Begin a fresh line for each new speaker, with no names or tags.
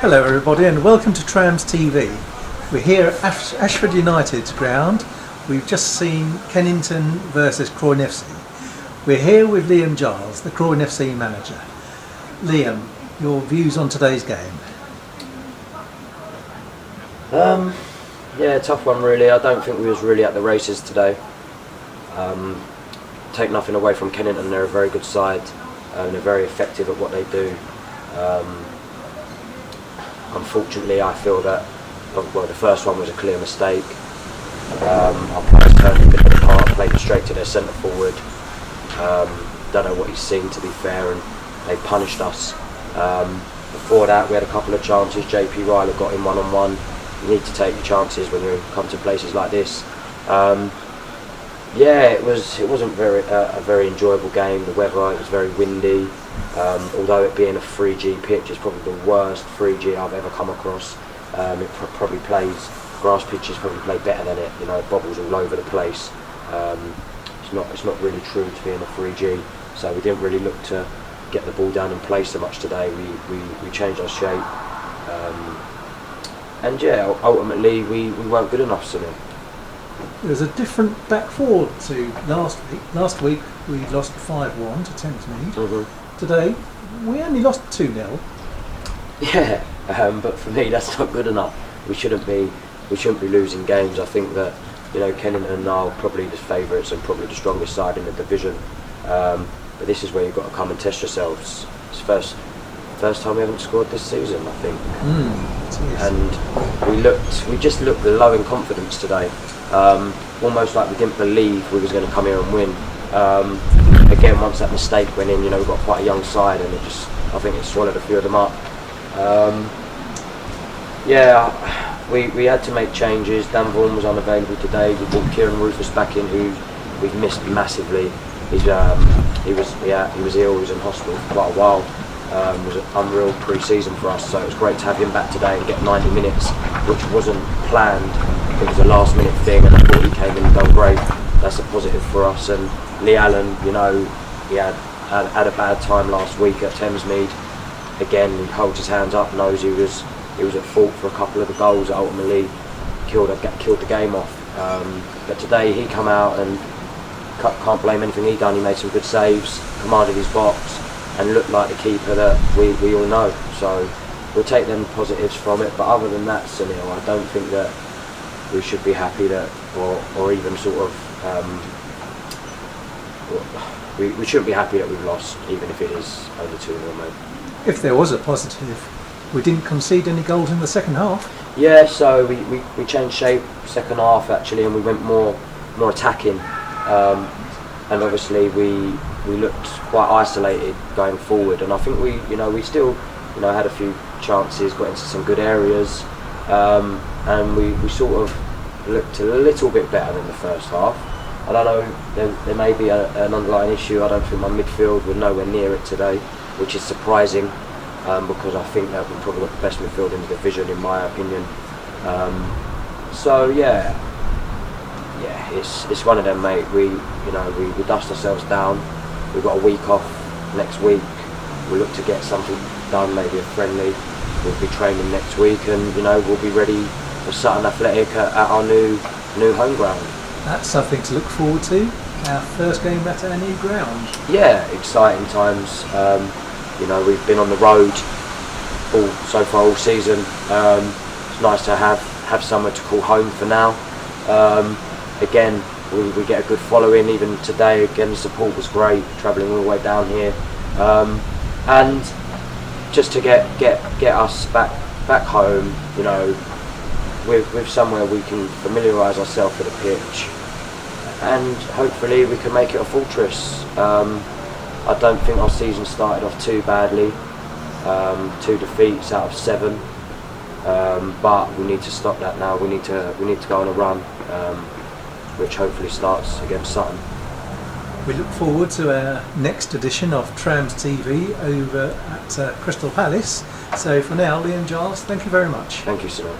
Hello everybody and welcome to Trams TV. We're here at Ashford United's ground. We've just seen Kennington versus Croydon FC. We're here with Giles, the Croydon FC manager. Liam, your views on today's game?
Yeah, tough one really. I don't think we was really at the races today. Take nothing away from Kennington, they're a very good side and they're very effective at what they do. Unfortunately, I feel that the first one was a clear mistake. Our players turned in the middle of the park, played it straight to their centre forward. Don't know what he's seen, to be fair, and they punished us. Before that, we had a couple of chances. JP Ryler got in one-on-one. You need to take your chances when you come to places like this. Yeah, it wasn't a very enjoyable game. The weather, it was very windy. Although it being a 3G pitch, it's probably the worst 3G I've ever come across. It probably plays, grass pitches probably play better than it. You know, it bobbles all over the place. It's not really true to being a 3G. So we didn't really look to get the ball down in play so much today. We changed our shape. And yeah, ultimately we weren't good enough, Suniel.
It was a different back four to last week. Last week we lost 5-1 to Thamesmead.
Mm-hmm.
Today we only lost 2-0.
Yeah, but for me that's not good enough. We shouldn't be losing games. I think that, you know, Kennington are probably the favourites and probably the strongest side in the division. But this is where you've got to come and test yourselves. It's the first time we haven't scored this season, I think. And we just looked low in confidence today. Almost like we didn't believe we was going to come here and win. Again, once that mistake went in, you know, we've got quite a young side, and I think it swallowed a few of them up. Yeah, we had to make changes. Dan Vaughan was unavailable today. We brought Kieran Rufus back in, who we've missed massively. He was ill. He was in hospital for quite a while. It was an unreal pre-season for us, so it was great to have him back today and get 90 minutes, which wasn't planned. It was a last-minute thing, and I thought he came in and done great. That's a positive for us. And Lee Allen, you know, he had a bad time last week at Thamesmead. Again, he holds his hands up, knows he was at fault for a couple of the goals that ultimately killed the game off. But today he come out and can't blame anything he done. He made some good saves, commanded his box, and looked like the keeper that we all know. So we'll take them positives from it. But other than that, Suniel, I don't think that we should be happy that, or even sort of, we shouldn't be happy that we've lost, even if it is only 2-0, mate.
If there was a positive, we didn't concede any goals in the second half.
Yeah, so we changed shape second half actually, and we went more attacking. And obviously we looked quite isolated going forward, and I think we still had a few chances, got into some good areas, and we sort of looked a little bit better in the first half. I don't know, there may be an underlying issue. I don't think my midfield were nowhere near it today, which is surprising, because I think that we probably got the best midfield in the division, in my opinion. So yeah, it's one of them, mate. We dust ourselves down. We've got a week off next week. We look to get something done, maybe a friendly. We'll be training next week, and we'll be ready for Sutton Athletic at our new home ground.
That's something to look forward to. Our first game at our new ground.
Yeah, exciting times. We've been on the road so far all season. It's nice to have somewhere to call home for now. Again, we get a good following. Even today, again, the support was great, travelling all the way down here, and just to get us back home, with somewhere we can familiarise ourselves with the pitch, and hopefully we can make it a fortress. I don't think our season started off too badly. 2 defeats out of 7, but we need to stop that now. We need to go on a run, which hopefully starts against Sutton.
We look forward to our next edition of Trams TV over at Crystal Palace. So for now, Liam, Giles, thank you very much.
Thank you, sir.